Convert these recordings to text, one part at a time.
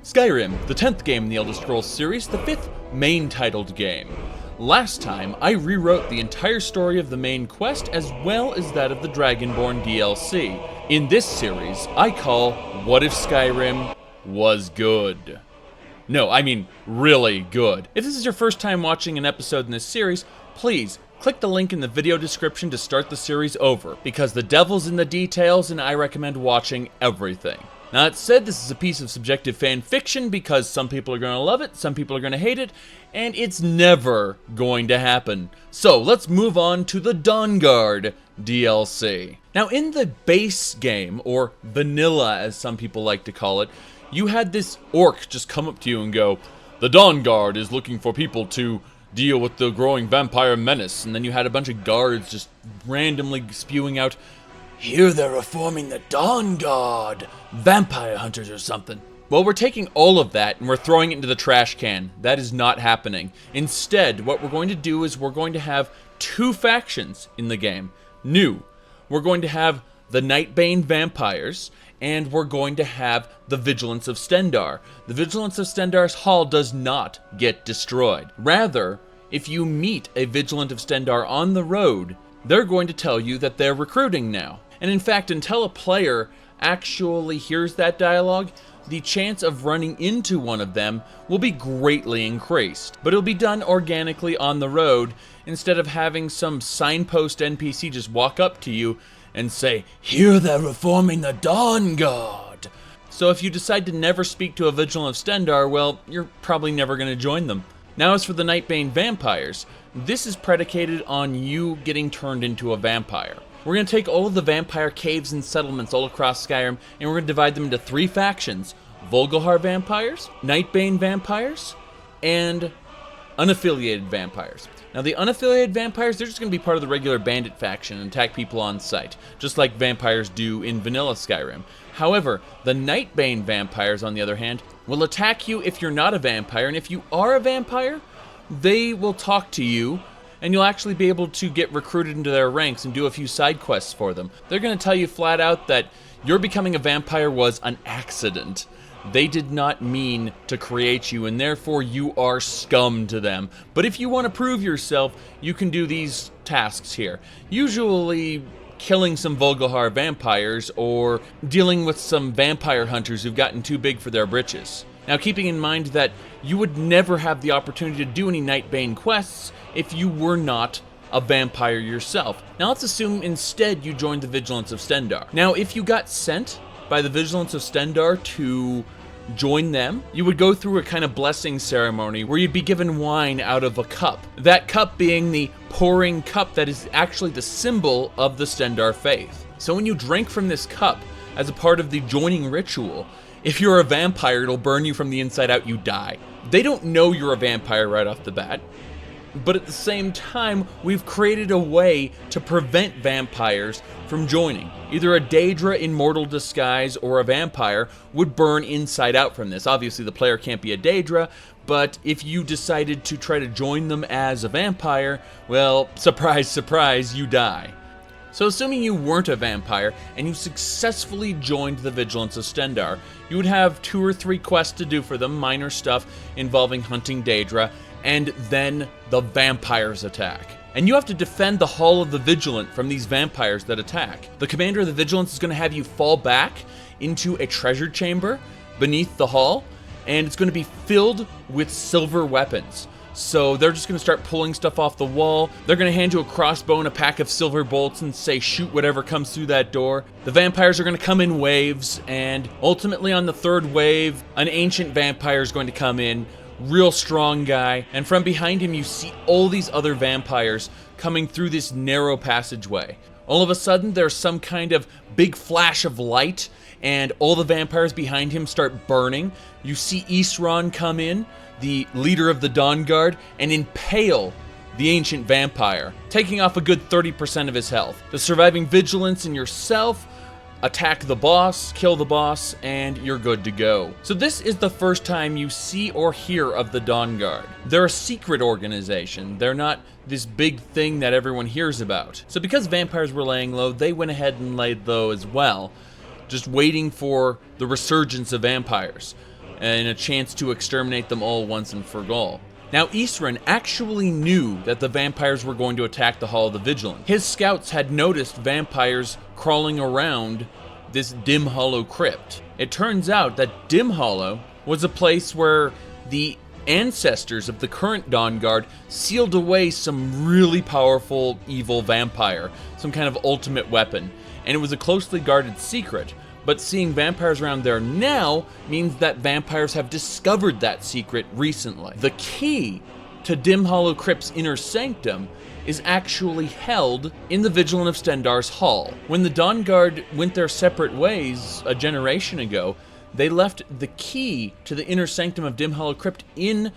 Skyrim, the 10th game in the Elder Scrolls series, the 5th main titled game. Last time, I rewrote the entire story of the main quest as well as that of the Dragonborn DLC. In this series, I call What If Skyrim Was Good? No, I mean really good. If this is your first time watching an episode in this series, please click the link in the video description to start the series over, because the devil's in the details and I recommend watching everything. Now, that said, this is a piece of subjective fan fiction because some people are going to love it, some people are going to hate it, and it's never going to happen. So, let's move on to the Dawnguard DLC. Now, in the base game, or vanilla as some people like to call it, you had this orc just come up to you and go, "The Dawnguard is looking for people to deal with the growing vampire menace," and then you had a bunch of guards just randomly spewing out, "Here they're reforming the Dawnguard, vampire hunters or something." Well, we're taking all of that and we're throwing it into the trash can. That is not happening. Instead, what we're going to do is we're going to have two factions in the game. New. We're going to have the Nightbane Vampires, and we're going to have the Vigilants of Stendarr. The Vigilants of Stendarr's hall does not get destroyed. Rather, if you meet a Vigilant of Stendarr on the road, they're going to tell you that they're recruiting now. And in fact, until a player actually hears that dialogue, the chance of running into one of them will be greatly increased. But it'll be done organically on the road, instead of having some signpost NPC just walk up to you and say, "Here they're reforming the Dawnguard." So if you decide to never speak to a Vigilant of Stendarr, well, you're probably never going to join them. Now, as for the Nightbane Vampires, this is predicated on you getting turned into a vampire. We're going to take all of the vampire caves and settlements all across Skyrim, and we're going to divide them into three factions: Volkihar Vampires, Nightbane Vampires, and unaffiliated vampires. Now, the unaffiliated vampires, they're just going to be part of the regular bandit faction and attack people on sight, just like vampires do in vanilla Skyrim. However, the Nightbane Vampires, on the other hand, will attack you if you're not a vampire, and if you are a vampire, they will talk to you, and you'll actually be able to get recruited into their ranks and do a few side quests for them. They're going to tell you flat out that your becoming a vampire was an accident. They did not mean to create you, and therefore you are scum to them. But if you want to prove yourself, you can do these tasks here. Usually killing some Volkihar vampires, or dealing with some vampire hunters who've gotten too big for their britches. Now, keeping in mind that you would never have the opportunity to do any Nightbane quests if you were not a vampire yourself. Now, let's assume instead you joined the Vigilants of Stendarr. Now, if you got sent by the Vigilants of Stendarr to join them, you would go through a kind of blessing ceremony where you'd be given wine out of a cup. That cup being the pouring cup that is actually the symbol of the Stendarr faith. So when you drink from this cup as a part of the joining ritual, if you're a vampire, it'll burn you from the inside out, you die. They don't know you're a vampire right off the bat, but at the same time, we've created a way to prevent vampires from joining. Either a Daedra in mortal disguise or a vampire would burn inside out from this. Obviously, the player can't be a Daedra, but if you decided to try to join them as a vampire, well, surprise, surprise, you die. So assuming you weren't a vampire and you successfully joined the Vigilants of Stendarr, you would have 2 or 3 quests to do for them, minor stuff involving hunting Daedra, and then the vampires attack. And you have to defend the Hall of the Vigilant from these vampires that attack. The commander of the Vigilance is going to have you fall back into a treasure chamber beneath the hall, and it's going to be filled with silver weapons. So they're just going to start pulling stuff off the wall. They're going to hand you a crossbow and a pack of silver bolts and say, "Shoot whatever comes through that door." The vampires are going to come in waves, and ultimately on the 3rd wave, an ancient vampire is going to come in, real strong guy, and from behind him you see all these other vampires coming through this narrow passageway. All of a sudden there's some kind of big flash of light, and all the vampires behind him start burning. You see Isran come in, the leader of the Dawnguard, and impale the ancient vampire, taking off a good 30% of his health. The surviving Vigilants and yourself attack the boss, kill the boss, and you're good to go. So this is the first time you see or hear of the Dawnguard. They're a secret organization. They're not this big thing that everyone hears about. So because vampires were laying low, they went ahead and laid low as well, just waiting for the resurgence of vampires. and a chance to exterminate them all once and for all. Now, Isran actually knew that the vampires were going to attack the Hall of the Vigilant. His scouts had noticed vampires crawling around this Dim Hollow crypt. It turns out that Dim Hollow was a place where the ancestors of the current Dawnguard sealed away some really powerful evil vampire, some kind of ultimate weapon, and it was a closely guarded secret. But seeing vampires around there now means that vampires have discovered that secret recently. The key to Dim Hollow Crypt's inner sanctum is actually held in the Vigilant of Stendarr's hall. When the Dawnguard went their separate ways a generation ago, they left the key to the inner sanctum of Dim Hollow Crypt in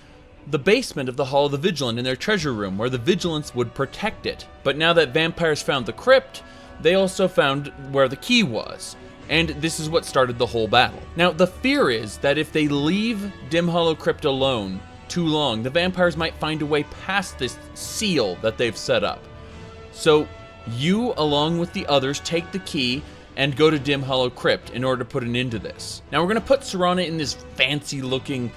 the basement of the Hall of the Vigilant, in their treasure room, where the Vigilants would protect it. But now that vampires found the crypt, they also found where the key was. And this is what started the whole battle. Now, the fear is that if they leave Dim Hollow Crypt alone too long, the vampires might find a way past this seal that they've set up. So you, along with the others, take the key and go to Dim Hollow Crypt in order to put an end to this. Now, we're going to put Serana in this fancy-looking,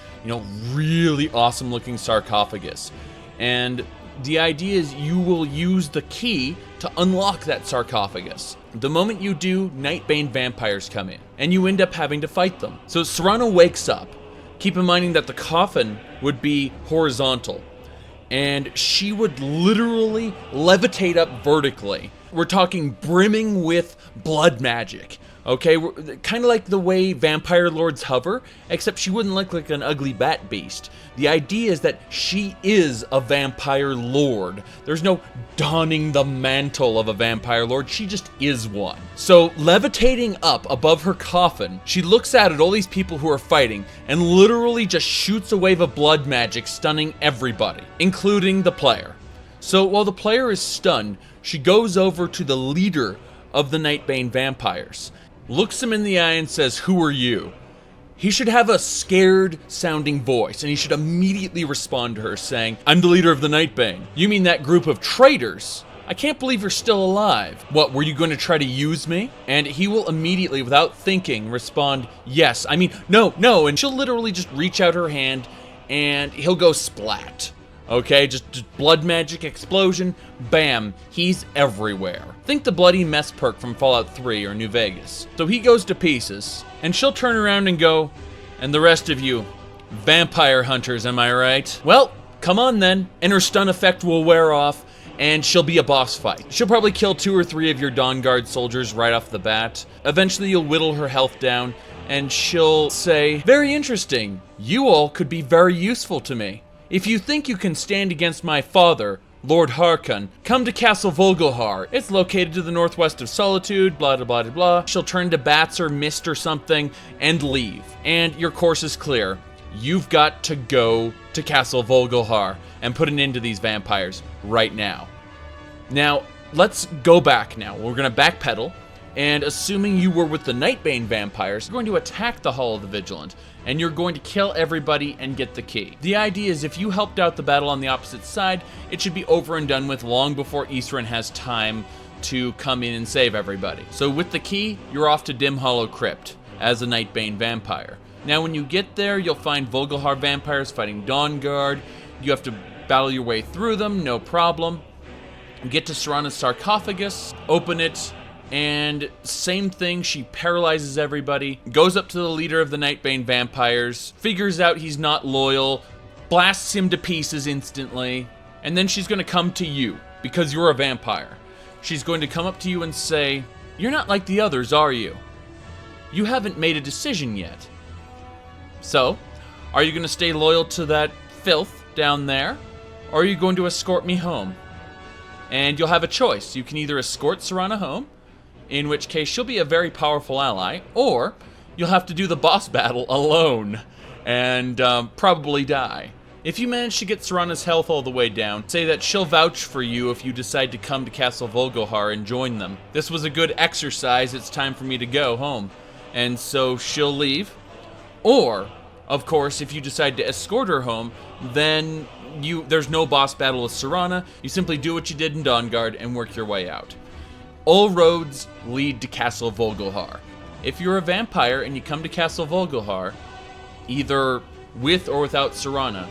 really awesome-looking sarcophagus. And the idea is you will use the key to unlock that sarcophagus. The moment you do, Nightbane Vampires come in, and you end up having to fight them. So Serana wakes up. Keep in mind that the coffin would be horizontal, and she would literally levitate up vertically. We're talking brimming with blood magic. Okay, kind of like the way vampire lords hover, except she wouldn't look like an ugly bat beast. The idea is that she is a vampire lord. There's no donning the mantle of a vampire lord, she just is one. So, levitating up above her coffin, she looks out at all these people who are fighting and literally just shoots a wave of blood magic, stunning everybody, including the player. So, while the player is stunned, she goes over to the leader of the Nightbane Vampires, looks him in the eye and says, "Who are you?" He should have a scared sounding voice, and he should immediately respond to her saying, "I'm the leader of the Nightbane." "You mean that group of traitors? I can't believe you're still alive. What, were you going to try to use me?" And he will immediately, without thinking, respond, "Yes, I mean, no," and she'll literally just reach out her hand, and he'll go splat. Okay, just blood magic explosion, bam, he's everywhere. Think the bloody mess perk from Fallout 3 or New Vegas. So he goes to pieces, and she'll turn around and go, "And the rest of you, vampire hunters, am I right? Well, come on then," and her stun effect will wear off, and she'll be a boss fight. She'll probably kill 2 or 3 of your Dawnguard soldiers right off the bat. Eventually you'll whittle her health down, and she'll say, "Very interesting, you all could be very useful to me. If you think you can stand against my father, Lord Harkon, come to Castle Volkihar. It's located to the northwest of Solitude, blah, blah, blah, blah." She'll turn to bats or mist or something and leave. And your course is clear. You've got to go to Castle Volkihar and put an end to these vampires right now. Now, let's go back now. We're going to backpedal. And assuming you were with the Nightbane Vampires, you're going to attack the Hall of the Vigilant, and you're going to kill everybody and get the key. The idea is if you helped out the battle on the opposite side, it should be over and done with long before Isran has time to come in and save everybody. So with the key, you're off to Dim Hollow Crypt as a Nightbane Vampire. Now when you get there, you'll find Volkihar Vampires fighting Dawnguard. You have to battle your way through them, no problem. Get to Serana's sarcophagus, open it, and same thing, she paralyzes everybody, goes up to the leader of the Nightbane Vampires, figures out he's not loyal, blasts him to pieces instantly, and then she's going to come to you, because you're a vampire. She's going to come up to you and say, "You're not like the others, are you? You haven't made a decision yet. So, are you going to stay loyal to that filth down there, or are you going to escort me home?" And you'll have a choice. You can either escort Serana home, in which case she'll be a very powerful ally, or you'll have to do the boss battle alone and probably die. If you manage to get Serana's health all the way down, say that she'll vouch for you if you decide to come to Castle Volkihar and join them. "This was a good exercise, it's time for me to go home." And so she'll leave. Or, of course, if you decide to escort her home, then there's no boss battle with Serana. You simply do what you did in Dawnguard and work your way out. All roads lead to Castle Volkihar. If you're a vampire and you come to Castle Volkihar, either with or without Serana.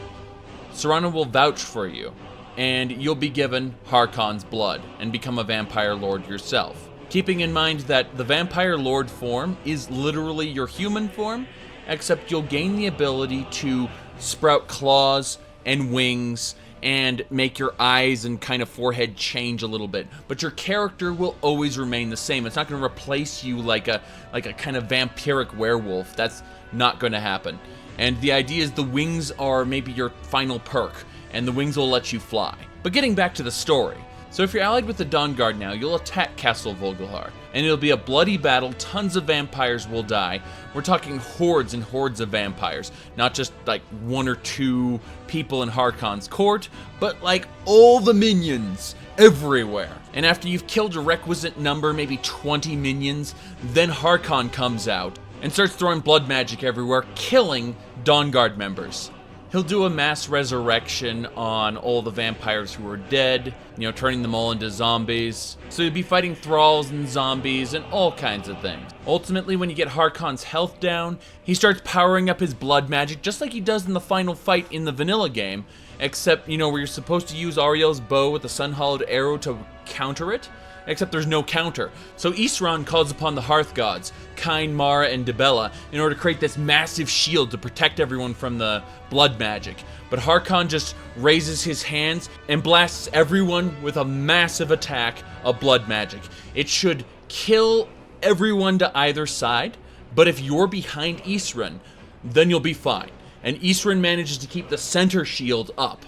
Serana will vouch for you, and you'll be given Harkon's blood and become a vampire lord yourself. Keeping in mind that the vampire lord form is literally your human form, except you'll gain the ability to sprout claws and wings and make your eyes and kind of forehead change a little bit. But your character will always remain the same. It's not going to replace you like a kind of vampiric werewolf. That's not going to happen. And the idea is the wings are maybe your final perk, and the wings will let you fly. But getting back to the story. So if you're allied with the Dawnguard now, you'll attack Castle Volkihar, and it'll be a bloody battle. Tons of vampires will die. We're talking hordes and hordes of vampires, not just like one or two people in Harkon's court, but like all the minions everywhere. And after you've killed a requisite number, maybe 20 minions, then Harkon comes out and starts throwing blood magic everywhere, killing Dawnguard members. He'll do a mass resurrection on all the vampires who are dead, turning them all into zombies. So you'll be fighting thralls and zombies and all kinds of things. Ultimately, when you get Harkon's health down, he starts powering up his blood magic, just like he does in the final fight in the vanilla game, except, where you're supposed to use Ariel's bow with the sun-hollowed arrow to counter it. Except there's no counter. So Isran calls upon the Hearth Gods, Kyne, Mara, and Dibella, in order to create this massive shield to protect everyone from the blood magic. But Harkon just raises his hands and blasts everyone with a massive attack of blood magic. It should kill everyone to either side, but if you're behind Isran, then you'll be fine. And Isran manages to keep the center shield up,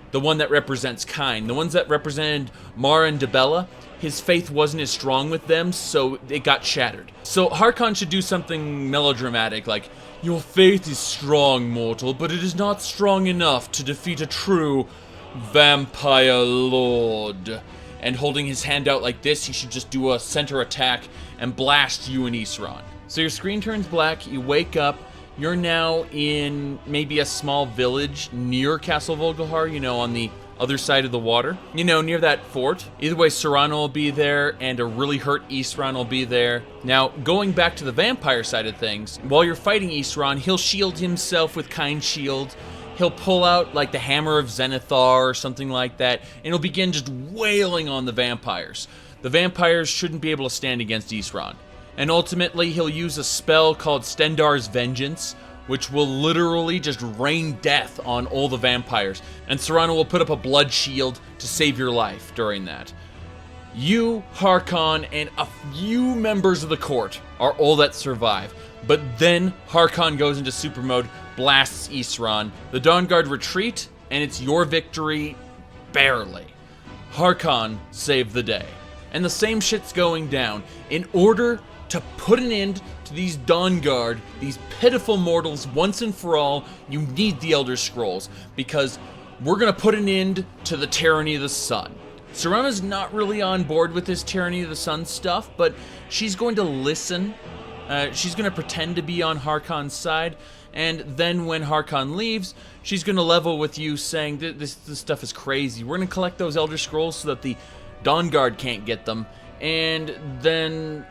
the one that represents Kyne. The ones that represented Mara and Dibella, his faith wasn't as strong with them, so it got shattered. So Harkon should do something melodramatic like, "Your faith is strong, mortal, but it is not strong enough to defeat a true vampire lord." And holding his hand out like this, he should just do a center attack and blast you and Isran. So your screen turns black, you wake up, you're now in maybe a small village near Castle Volkihar, on the other side of the water, near that fort. Either way, Serana will be there, and a really hurt Isran will be there. Now, going back to the vampire side of things, while you're fighting Isran, he'll shield himself with Kyne's shield. He'll pull out, like, the Hammer of Zenithar or something like that, and he'll begin just wailing on the vampires. The vampires shouldn't be able to stand against Isran. And ultimately, he'll use a spell called Stendarr's Vengeance, which will literally just rain death on all the vampires. And Serana will put up a blood shield to save your life during that. You, Harkon, and a few members of the court are all that survive. But then Harkon goes into super mode, blasts Isran. The Dawnguard retreat, and it's your victory, barely. Harkon saved the day. And the same shit's going down. In order to put an end to these Dawnguard, these pitiful mortals once and for all, you need the Elder Scrolls, because we're going to put an end to the tyranny of the sun. Serana's not really on board with this tyranny of the sun stuff, but she's going to listen. She's going to pretend to be on Harkon's side, and then when Harkon leaves, she's going to level with you, saying this stuff is crazy. We're going to collect those Elder Scrolls so that the Dawnguard can't get them, and then,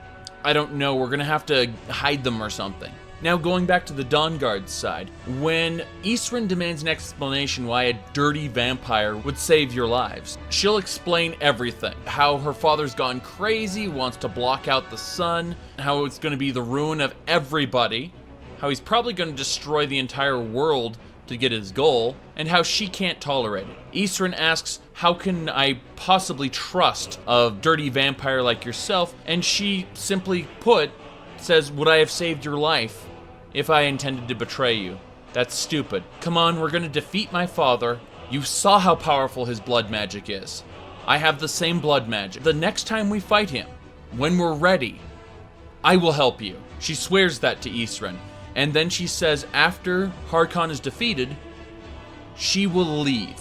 I don't know, we're going to have to hide them or something. Now, going back to the Dawnguard's side, when Isran demands an explanation why a dirty vampire would save your lives, she'll explain everything. How her father's gone crazy, wants to block out the sun, how it's going to be the ruin of everybody, how he's probably going to destroy the entire world to get his goal, and how she can't tolerate it. Isran asks, how can I possibly trust a dirty vampire like yourself? And she, simply put, says, would I have saved your life if I intended to betray you? That's stupid. Come on, we're gonna defeat my father. You saw how powerful his blood magic is. I have the same blood magic. The next time we fight him, when we're ready, I will help you. She swears that to Isran. And then she says after Harkon is defeated, she will leave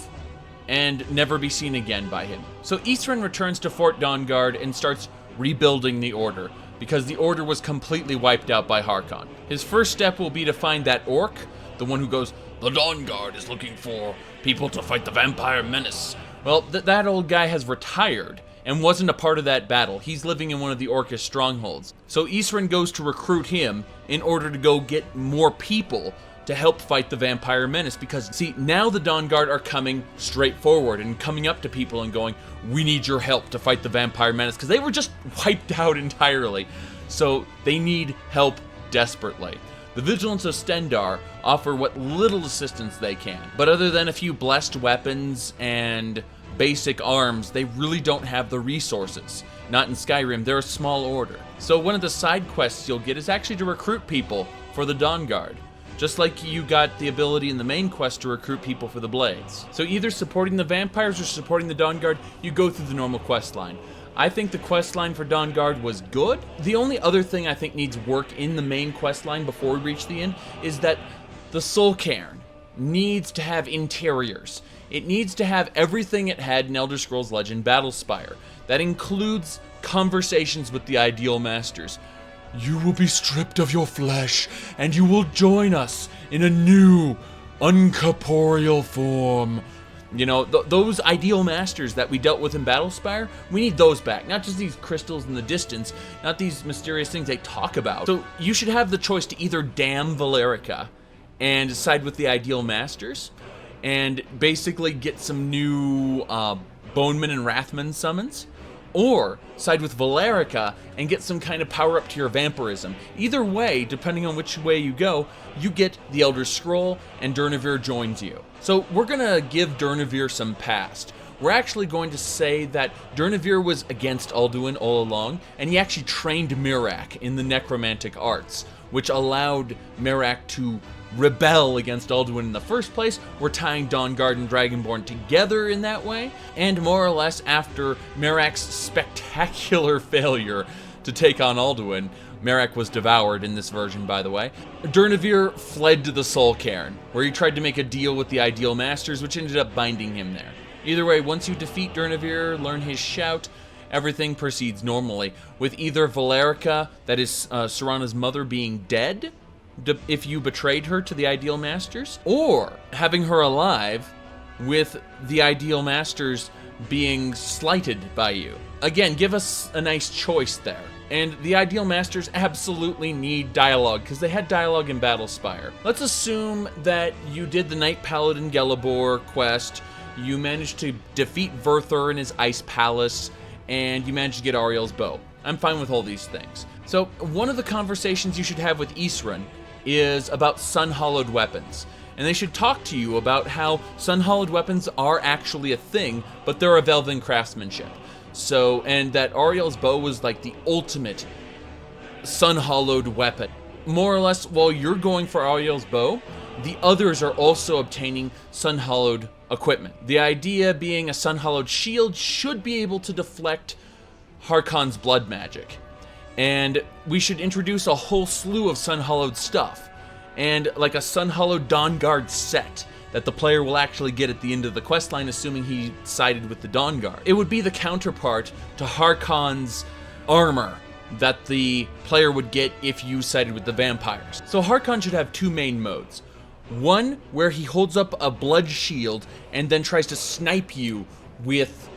and never be seen again by him. So Isran returns to Fort Dawnguard and starts rebuilding the Order, because the Order was completely wiped out by Harkon. His first step will be to find that orc, the one who goes, the Dawnguard is looking for people to fight the vampire menace. Well, that old guy has retired and wasn't a part of that battle. He's living in one of the Orcish strongholds. So Isran goes to recruit him in order to go get more people to help fight the vampire menace, because see, now the Dawnguard are coming straight forward and coming up to people and going, we need your help to fight the vampire menace, because they were just wiped out entirely. So they need help desperately. The Vigilants of Stendarr offer what little assistance they can, but other than a few blessed weapons and basic arms, they really don't have the resources. Not in Skyrim, they're a small order. So one of the side quests you'll get is actually to recruit people for the Dawnguard, just like you got the ability in the main quest to recruit people for the Blades. So either supporting the vampires or supporting the Dawnguard, you go through the normal quest line. I think the quest line for Dawnguard was good. The only other thing I think needs work in the main quest line before we reach the end is that the Soul Cairn needs to have interiors. It needs to have everything it had in Elder Scrolls Legend Battlespire. That includes conversations with the Ideal Masters. You will be stripped of your flesh, and you will join us in a new, uncorporeal form. You know, those Ideal Masters that we dealt with in Battlespire, we need those back. Not just these crystals in the distance, not these mysterious things they talk about. So you should have the choice to either damn Valerica and side with the Ideal Masters, and basically get some new Boneman and Wrathman summons, or side with Valerica and get some kind of power up to your vampirism. Either way, depending on which way you go, you get the Elder Scroll and Durnevere joins you. So we're gonna give Durnevere some past. We're actually going to say that Durnevere was against Alduin all along, and he actually trained Miraak in the necromantic arts, which allowed Miraak to rebel against Alduin in the first place. We're tying Dawnguard and Dragonborn together in that way, and more or less after Miraak's spectacular failure to take on Alduin, Miraak was devoured in this version, by the way, Durnevere fled to the Soul Cairn, where he tried to make a deal with the Ideal Masters, which ended up binding him there. Either way, once you defeat Durnevere, learn his shout, everything proceeds normally, with either Valerica, that is Serana's mother, being dead, if you betrayed her to the Ideal Masters, or having her alive with the Ideal Masters being slighted by you. Again, give us a nice choice there. And the Ideal Masters absolutely need dialogue, because they had dialogue in Battlespire. Let's assume that you did the Knight Paladin Gelibor quest, you managed to defeat Verthur in his ice palace, and you managed to get Ariel's bow. I'm fine with all these things. So one of the conversations you should have with Isran is about sun-hollowed weapons. And they should talk to you about how sun-hollowed weapons are actually a thing, but they're of elven craftsmanship. So, and that Ariel's bow was like the ultimate sun-hollowed weapon. More or less, while you're going for Ariel's bow, the others are also obtaining sun-hollowed equipment. The idea being a sun-hollowed shield should be able to deflect Harkon's blood magic. And we should introduce a whole slew of sun-hollowed stuff. And like a sun-hollowed Dawnguard set that the player will actually get at the end of the questline, assuming he sided with the Dawnguard. It would be the counterpart to Harkon's armor that the player would get if you sided with the vampires. So Harkon should have two main modes. One where he holds up a blood shield and then tries to snipe you with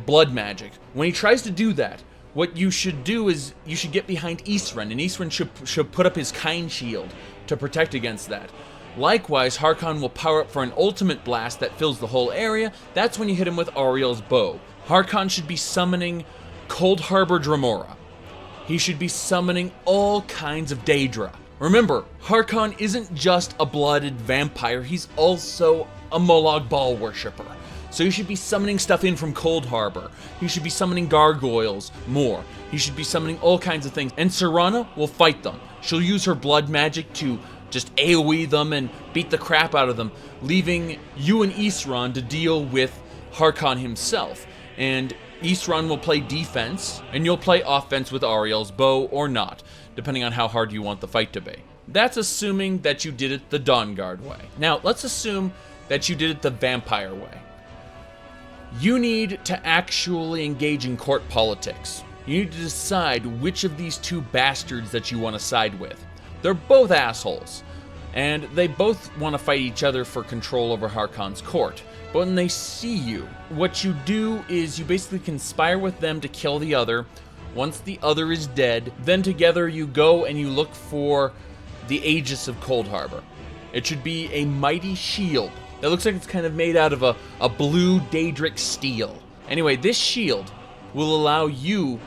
blood magic. When he tries to do that, what you should do is you should get behind Isran, and Isran should put up his kind shield to protect against that. Likewise, Harkon will power up for an ultimate blast that fills the whole area. That's when you hit him with Ariel's bow. Harkon should be summoning Cold Harbor Dremora. He should be summoning all kinds of Daedra. Remember, Harkon isn't just a blooded vampire, he's also a Molag Bal worshipper. So you should be summoning stuff in from Cold Harbor. He should be summoning gargoyles more. He should be summoning all kinds of things. And Serana will fight them. She'll use her blood magic to just AoE them and beat the crap out of them, leaving you and Isran to deal with Harkon himself. And Isran will play defense, and you'll play offense with Ariel's bow or not, depending on how hard you want the fight to be. That's assuming that you did it the Dawnguard way. Now, let's assume that you did it the vampire way. You need to actually engage in court politics. You need to decide which of these two bastards that you want to side with. They're both assholes, and they both want to fight each other for control over Harkon's court. But when they see you, what you do is you basically conspire with them to kill the other. Once the other is dead, then together you go and you look for the Aegis of Cold Harbor. It should be a mighty shield. It looks like it's kind of made out of a blue Daedric steel. Anyway, this shield will allow you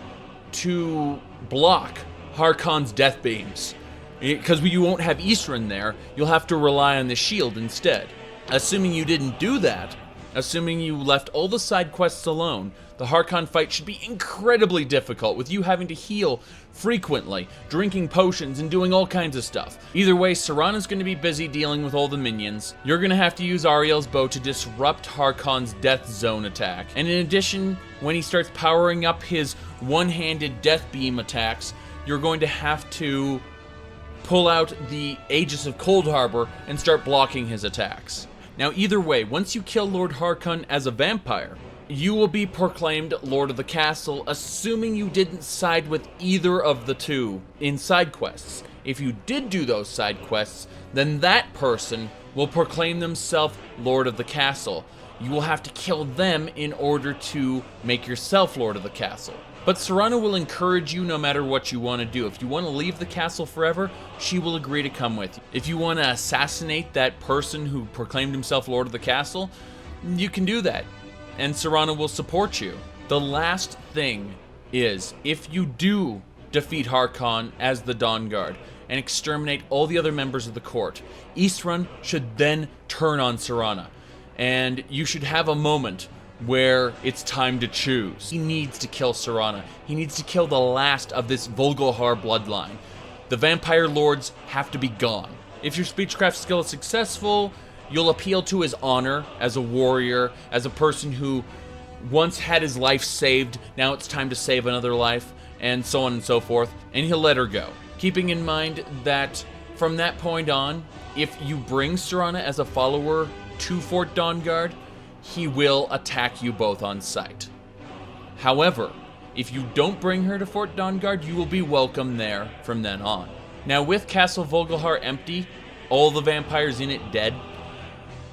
to block Harkon's death beams. Because you won't have Isran there, you'll have to rely on the shield instead. Assuming you didn't do that, assuming you left all the side quests alone, the Harkon fight should be incredibly difficult, with you having to heal frequently, drinking potions, and doing all kinds of stuff. Either way, Serana's going to be busy dealing with all the minions. You're going to have to use Ariel's bow to disrupt Harkon's death zone attack. And in addition, when he starts powering up his one-handed death beam attacks, you're going to have to pull out the Aegis of Cold Harbor and start blocking his attacks. Now either way, once you kill Lord Harkon as a vampire, you will be proclaimed Lord of the Castle, assuming you didn't side with either of the two in side quests. If you did do those side quests, then that person will proclaim themselves Lord of the Castle. You will have to kill them in order to make yourself Lord of the Castle. But Serana will encourage you no matter what you want to do. If you want to leave the castle forever, she will agree to come with you. If you want to assassinate that person who proclaimed himself Lord of the Castle, you can do that, and Serana will support you. The last thing is, if you do defeat Harkon as the Dawnguard and exterminate all the other members of the court, Isran should then turn on Serana, and you should have a moment where it's time to choose. He needs to kill Serana. He needs to kill the last of this Volkihar bloodline. The vampire lords have to be gone. If your speechcraft skill is successful, you'll appeal to his honor as a warrior, as a person who once had his life saved, now it's time to save another life, and so on and so forth, and he'll let her go. Keeping in mind that from that point on, if you bring Serana as a follower to Fort Dawnguard, he will attack you both on sight. However, if you don't bring her to Fort Dawnguard, you will be welcome there from then on. Now, with Castle Volkihar empty, all the vampires in it dead,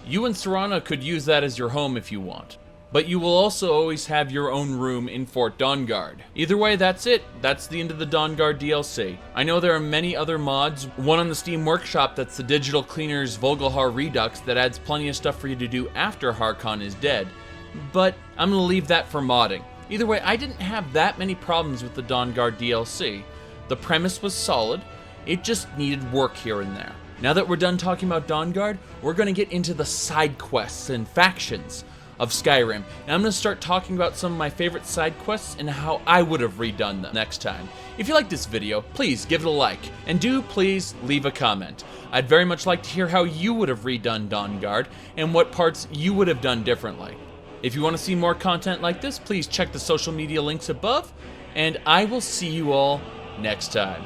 you and Serana could use that as your home if you want. But you will also always have your own room in Fort Dawnguard. Either way, that's it. That's the end of the Dawnguard DLC. I know there are many other mods, one on the Steam Workshop that's the Digital Cleaners Volkihar Redux that adds plenty of stuff for you to do after Harkon is dead, but I'm going to leave that for modding. Either way, I didn't have that many problems with the Dawnguard DLC. The premise was solid, it just needed work here and there. Now that we're done talking about Dawnguard, we're going to get into the side quests and factions of Skyrim, and I'm going to start talking about some of my favorite side quests and how I would have redone them next time. If you like this video, please give it a like, and do please leave a comment. I'd very much like to hear how you would have redone Dawnguard, and what parts you would have done differently. If you want to see more content like this, please check the social media links above, and I will see you all next time.